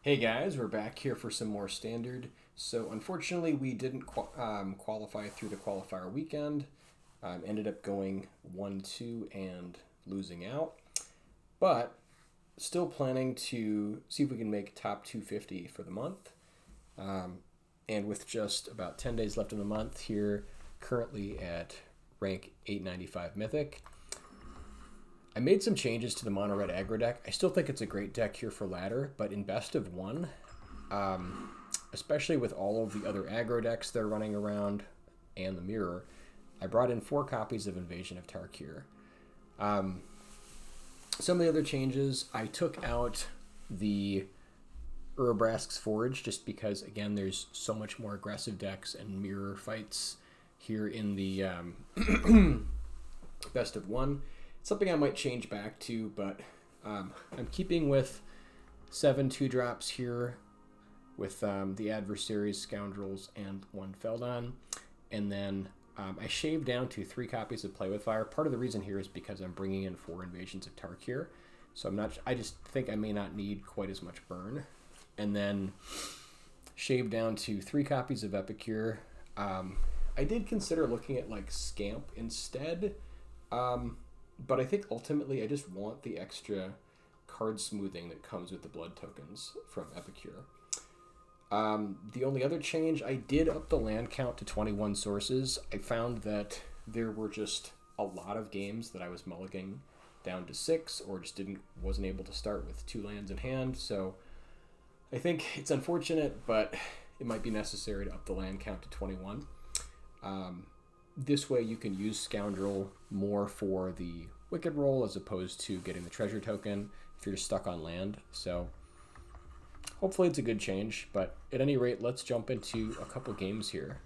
Hey guys, we're back here for some more standard. So unfortunately we didn't qualify through the qualifier weekend. Ended up going 1-2 and losing out. But still planning to see if we can make top 250 for the month. And with just about 10 days left in the month here, currently at rank 895 Mythic. I made some changes to the mono red aggro deck. I still think it's a great deck here for ladder, but in best of one, especially with all of the other aggro decks that are running around and the mirror, I brought in 4 copies of Invasion of Tarkir. Some of the other changes, I took out the Urabrask's Forge just because, again, there's so much more aggressive decks and mirror fights here in the best of one. Something I might change back to, but I'm keeping with 7 2-drops here with the adversaries, Scoundrels, and 1 Feldon. And then I shaved down to 3 copies of Play with Fire. Part of the reason here is because I'm bringing in 4 Invasions of Tarkir. So I just think I may not need quite as much burn. And then shaved down to 3 copies of Epicure. I did consider looking at like Scamp instead. But I think ultimately I just want the extra card smoothing that comes with the blood tokens from Epicure. The only other change, I did up the land count to 21 sources. I found that there were just a lot of games that I was mulliganing down to 6 or just wasn't able to start with 2 lands in hand. So I think it's unfortunate, but it might be necessary to up the land count to 21. This way you can use Scoundrel more for the Wicked roll as opposed to getting the treasure token if you're just stuck on land. So hopefully it's a good change, but at any rate, let's jump into a couple games here.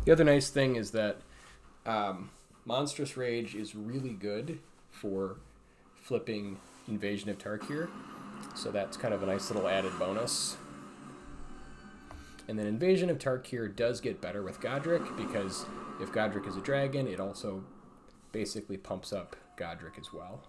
The other nice thing is that Monstrous Rage is really good for flipping Invasion of Tarkir, so that's kind of a nice little added bonus. And then Invasion of Tarkir does get better with Godric, because if Godric is a dragon, it also basically pumps up Godric as well.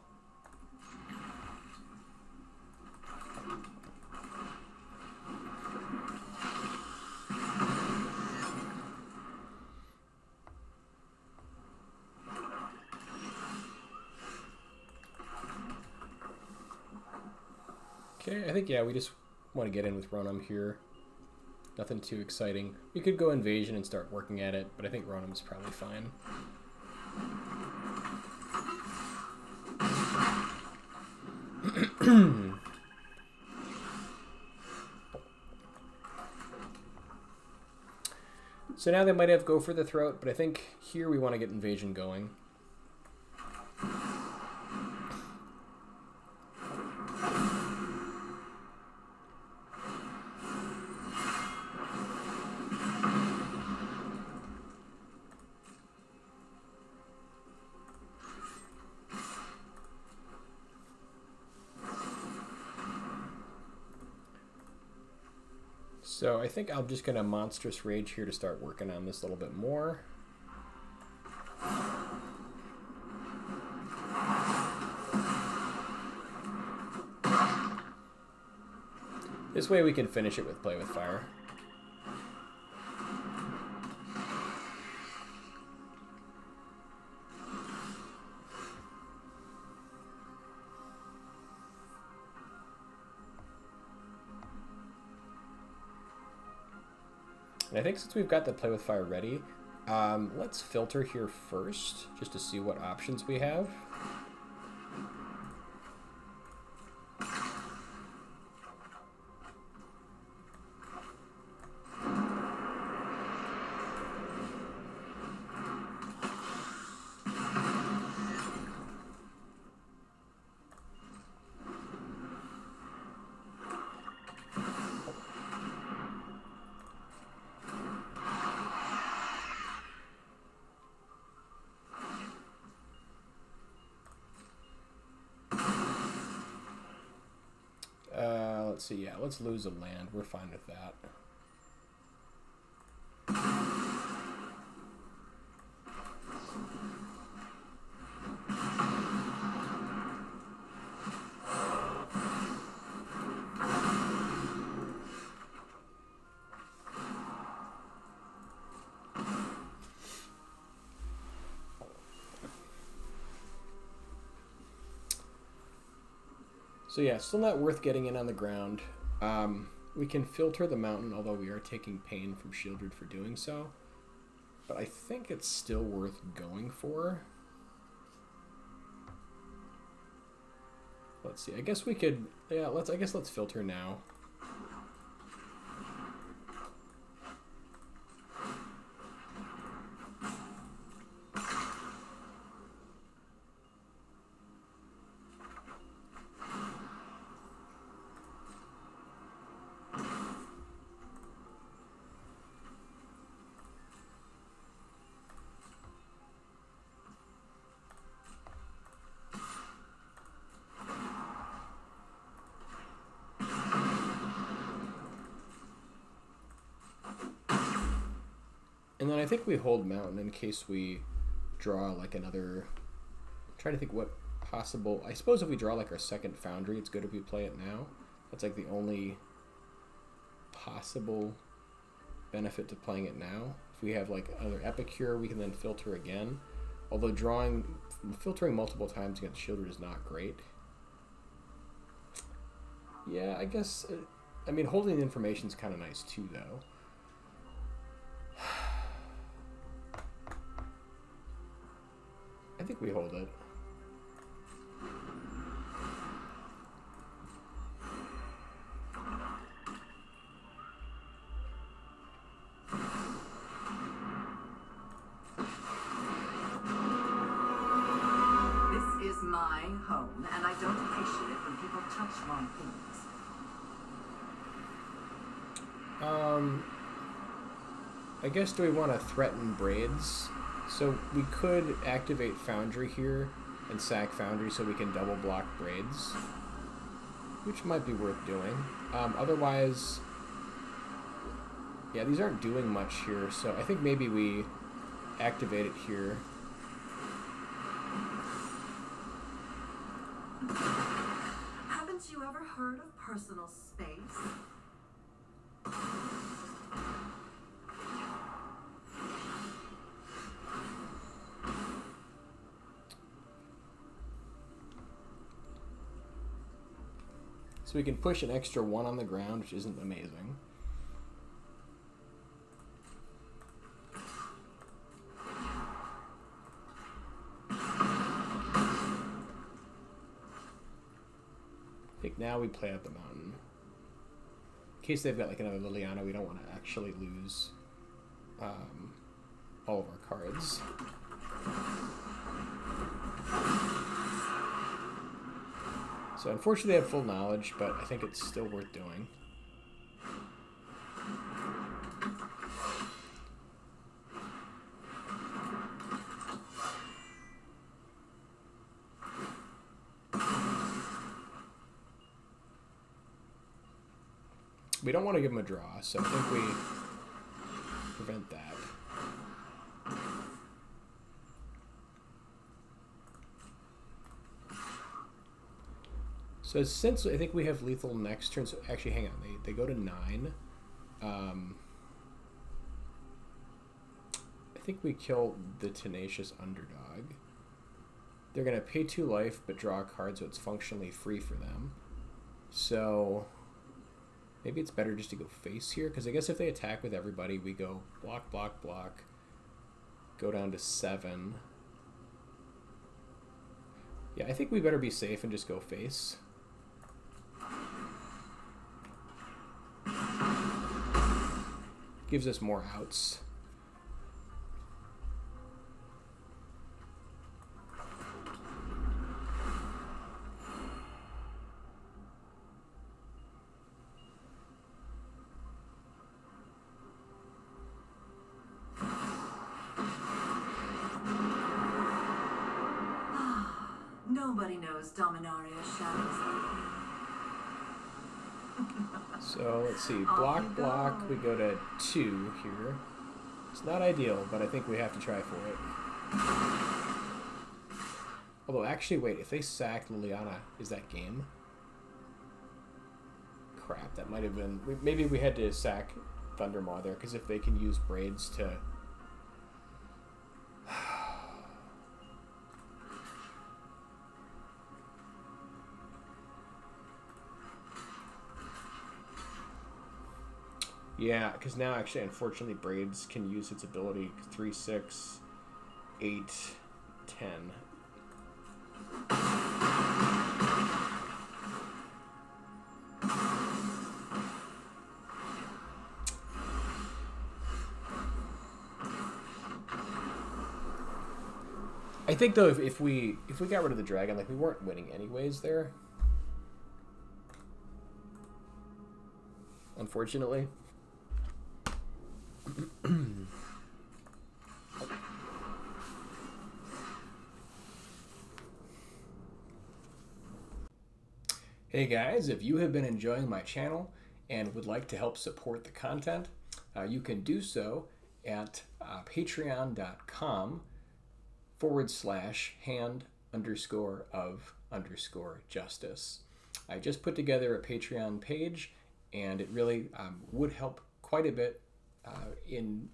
Okay, I think, yeah, we just want to get in with Ronom here. Nothing too exciting. We could go Invasion and start working at it, but I think Ronom's probably fine. So now they might have Go for the Throat, but I think here we want to get Invasion going. So I think I'm just going to Monstrous Rage here to start working on this a little bit more. This way we can finish it with Play with Fire. And I think since we've got the Play with Fire ready, let's filter here first, just to see what options we have. Let's see, yeah, let's lose a land. We're fine with that. So yeah, still not worth getting in on the ground. We can filter the mountain, although we are taking pain from Shieldred for doing so. But I think it's still worth going for. Let's see. I guess we could. Yeah. Let's filter now. And then I think we hold mountain in case we draw like another. I'm trying to think what possible. I suppose if we draw like our second foundry, it's good if we play it now. That's like the only possible benefit to playing it now. If we have like another Epicure, we can then filter again. Although filtering multiple times against Shieldred is not great. Yeah, I guess. I mean, holding the information is kind of nice too, though. I think we hold it. This is my home, and I don't appreciate it when people touch my things. I guess, do we want to threaten Braids? So we could activate Foundry here and sack Foundry so we can double block Braids, which might be worth doing. Otherwise, yeah, these aren't doing much here, so I think maybe we activate it here. Haven't you ever heard of personal space? So we can push an extra 1 on the ground, which isn't amazing. I think now we play out the mountain. In case they've got like another Liliana, we don't want to actually lose all of our cards. So unfortunately they have full knowledge, but I think it's still worth doing. We don't want to give them a draw, so I think we prevent that. So since I think we have lethal next turn, so actually hang on, they go to 9. I think we kill the Tenacious Underdog. They're going to pay 2 life but draw a card, so it's functionally free for them. So maybe it's better just to go face here, because I guess if they attack with everybody, we go block, block, block, go down to 7. Yeah, I think we better be safe and just go face. Gives us more outs. Nobody knows Dominaria's shadows. So let's see, block, block, we go to 2 here. It's not ideal, but I think we have to try for it. Although, actually, wait, if they sack Liliana, is that game? Crap, that might have been... Maybe we had to sack Thundermaw there, because if they can use Braids to... Yeah, because now actually, unfortunately, Braids can use its ability 3, 6, 8, 10. I think though, if we got rid of the dragon, like we weren't winning anyways there. Unfortunately. Hey guys, if you have been enjoying my channel and would like to help support the content, you can do so at patreon.com/hand_of_justice. I just put together a Patreon page, and it really would help quite a bit in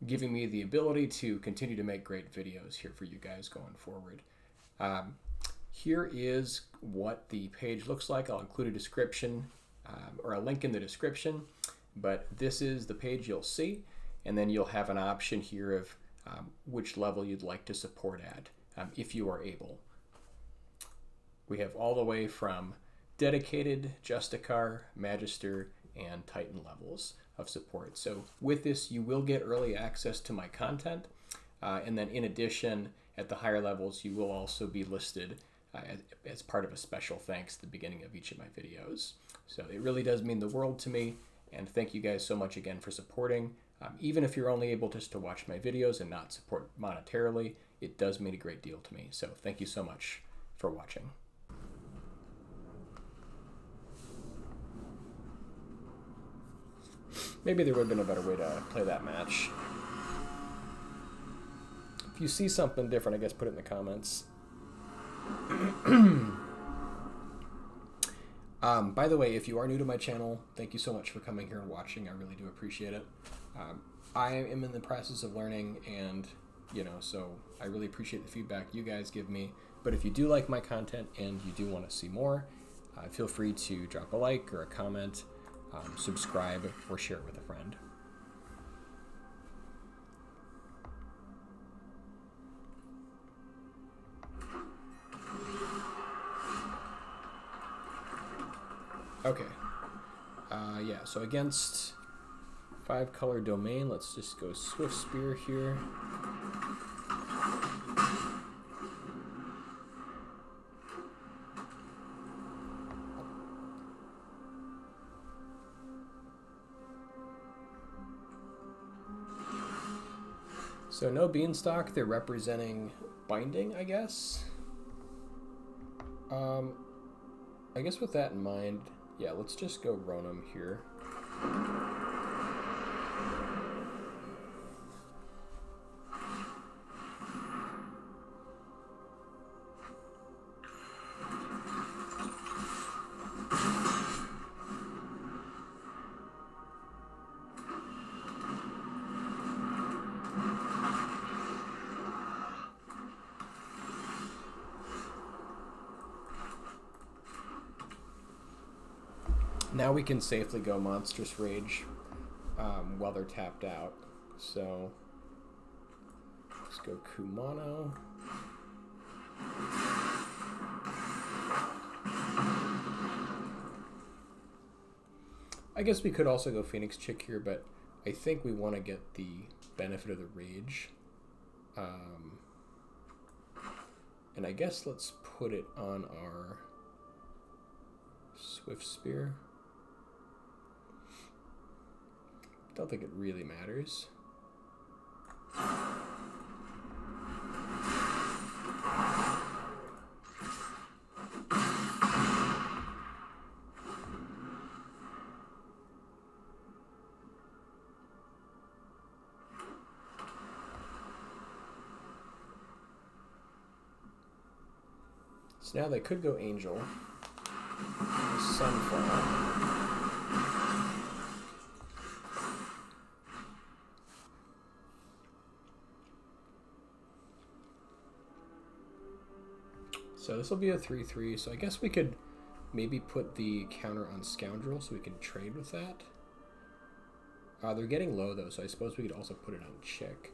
giving me the ability to continue to make great videos here for you guys going forward. Here is what the page looks like. I'll include a description or a link in the description, but this is the page you'll see, and then you'll have an option here of which level you'd like to support at, if you are able. We have all the way from dedicated, Justicar, Magister, and Titan levels of support. So with this, you will get early access to my content, and then in addition, at the higher levels, you will also be listed as part of a special thanks at the beginning of each of my videos. So it really does mean the world to me, and thank you guys so much again for supporting. Even if you're only able just to watch my videos and not support monetarily, it does mean a great deal to me. So thank you so much for watching. Maybe there would have been a better way to play that match. If you see something different, I guess put it in the comments. By the way, if you are new to my channel, thank you so much for coming here and watching. I really do appreciate it. I am in the process of learning, and so I really appreciate the feedback you guys give me. But if you do like my content and you do want to see more, feel free to drop a like or a comment, subscribe, or share it with a friend. Okay. Yeah, so against 5-color domain, let's just go Swift Spear here. So no Beanstalk, they're representing binding, I guess. I guess with that in mind, yeah, let's just go Ronom here. Now we can safely go Monstrous Rage while they're tapped out. So let's go Kumano. I guess we could also go Phoenix Chick here, but I think we want to get the benefit of the Rage. And I guess let's put it on our Swift Spear. Don't think it really matters. So now they could go Angel. Sunfall. So this will be a 3/3, so I guess we could maybe put the counter on Scoundrel so we can trade with that. They're getting low though, so I suppose we could also put it on check.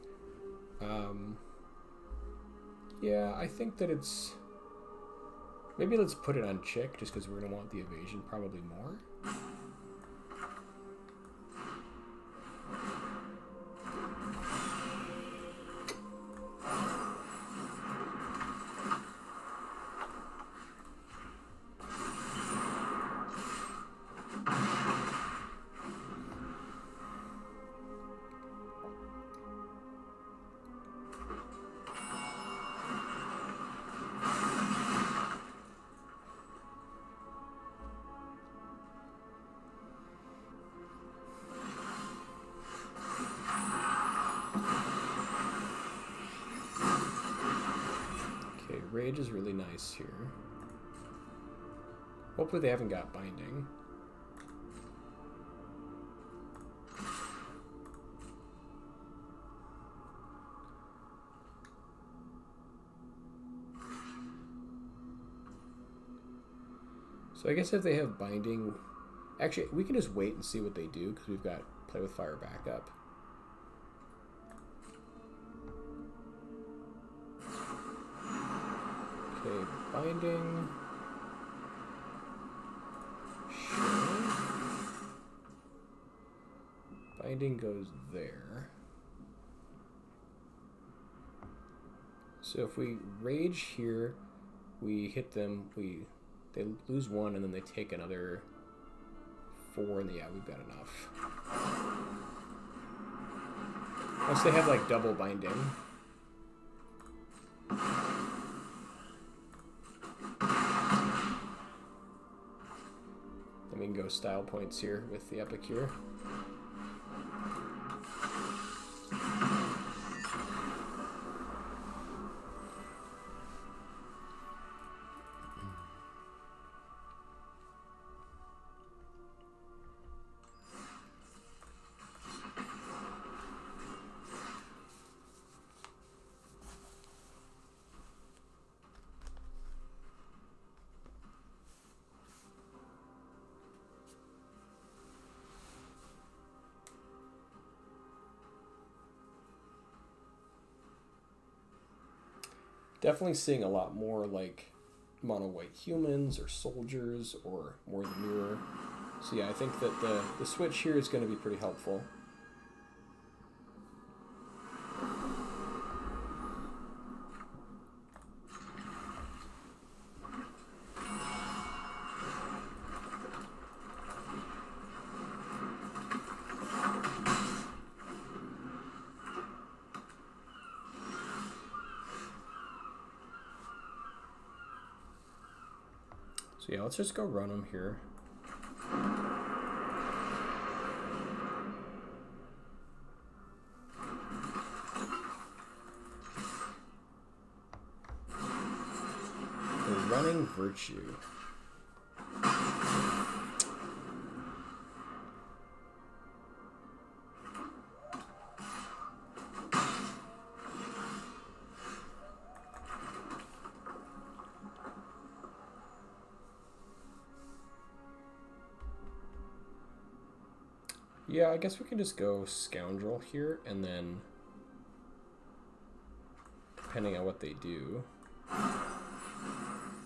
Yeah, I think that it's... Maybe let's put it on check, just because we're going to want the evasion probably more. Rage is really nice here. Hopefully they haven't got binding. So I guess if they have binding... Actually, we can just wait and see what they do, because we've got Play with Fire backup. Okay, binding. Sure. Binding goes there. So if we rage here, we hit them, they lose 1 and then they take another 4, and yeah, we've got enough. Unless they have like double binding. We can go style points here with the epic here. Definitely seeing a lot more like mono white humans or soldiers or more the mirror. So yeah, I think that the switch here is going to be pretty helpful. So yeah, let's just go run them here. They're running Virtue. Yeah, I guess we can just go Scoundrel here, and then, depending on what they do,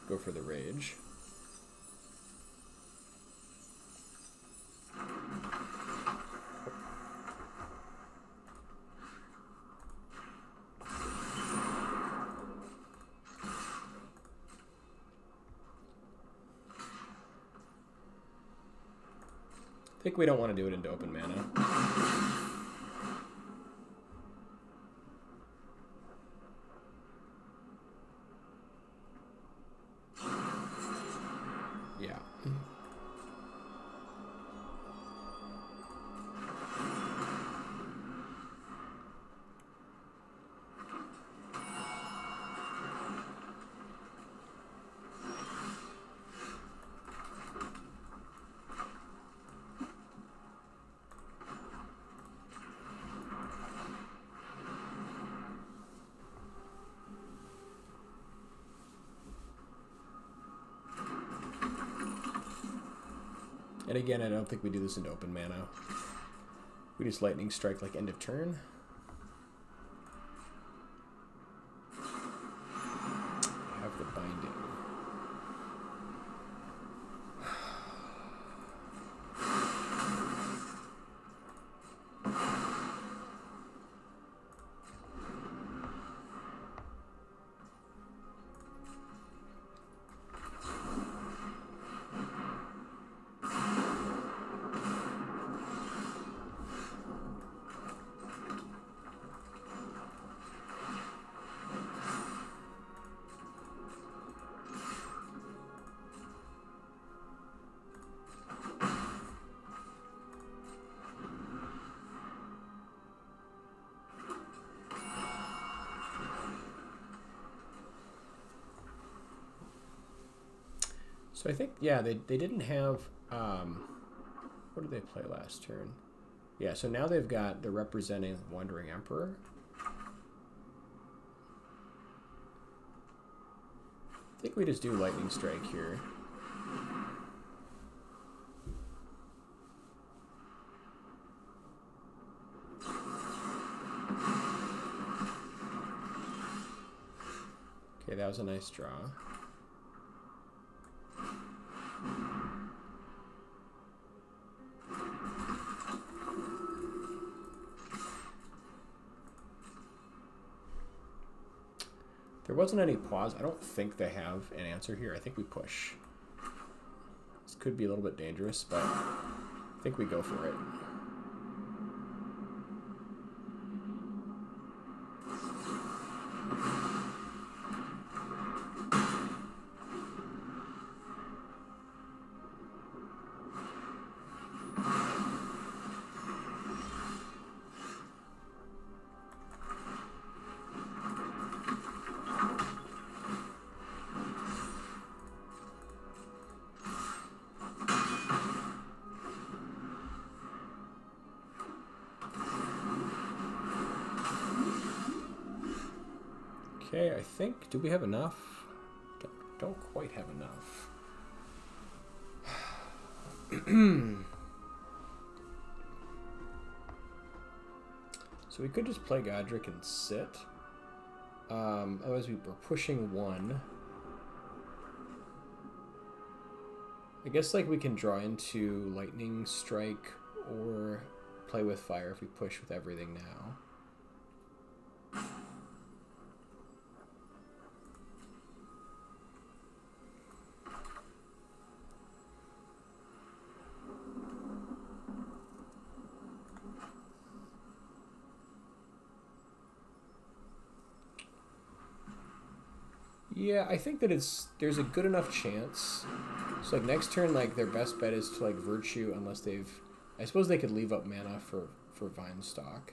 go for the Rage. I think we don't want to do it into open mana. Yeah. And again, I don't think we do this into open mana. We just lightning strike like end of turn. Have the binding. So I think, yeah, they didn't have, what did they play last turn? Yeah, so now they've got, they're representing Wandering Emperor. I think we just do Lightning Strike here. Okay, that was a nice draw. There wasn't any pause. I don't think they have an answer here. I think we push. This could be a little bit dangerous, but I think we go for it. Okay, I think, do we have enough? Don't quite have enough. So we could just play Godric and sit. Otherwise we're pushing one. I guess like we can draw into Lightning Strike or play with fire if we push with everything now. Yeah, I think that there's a good enough chance. So like next turn, like their best bet is to like Virtue unless they've, I suppose they could leave up mana for Vinestalk.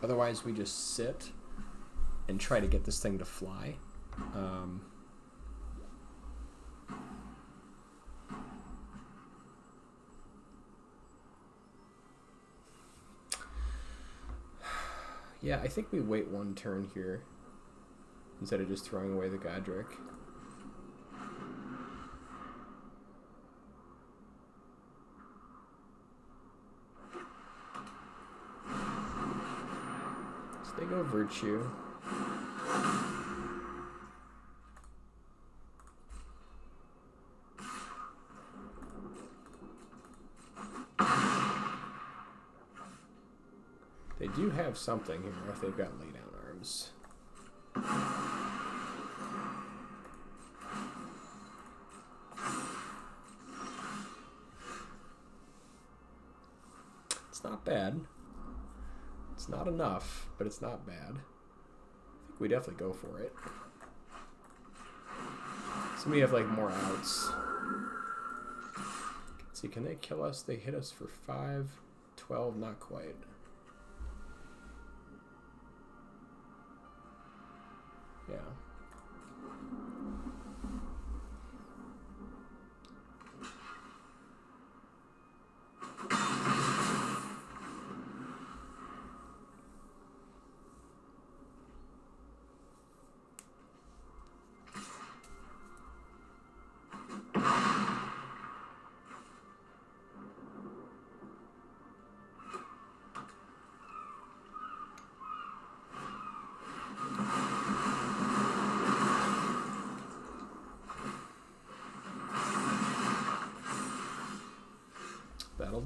Otherwise we just sit and try to get this thing to fly. Yeah, I think we wait one turn here instead of just throwing away the Godric. So they go Virtue. They do have something here if they've got lay down arms. It's not bad. It's not enough, but it's not bad. I think we definitely go for it. So we have like more outs. Let's see, can they kill us? They hit us for 5, 12, not quite. Yeah.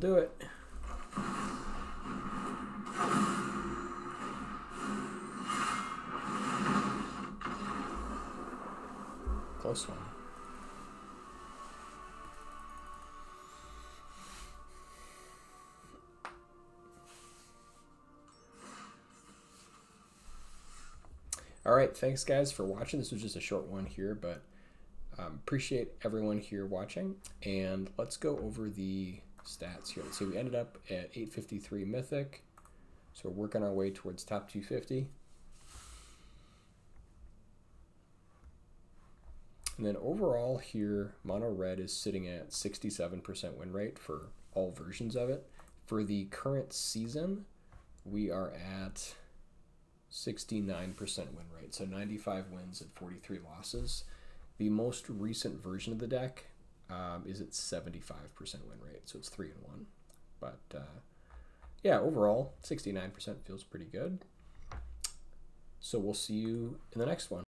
do it. Close one. All right, thanks guys for watching. This was just a short one here, but appreciate everyone here watching. And let's go over the stats here. Let's see, we ended up at 853 Mythic, so we're working our way towards top 250. And then overall here, Mono Red is sitting at 67% win rate for all versions of it. For the current season, we are at 69% win rate, so 95 wins and 43 losses. The most recent version of the deck is at 75% win rate, so it's 3-1. But yeah, overall, 69% feels pretty good. So we'll see you in the next one.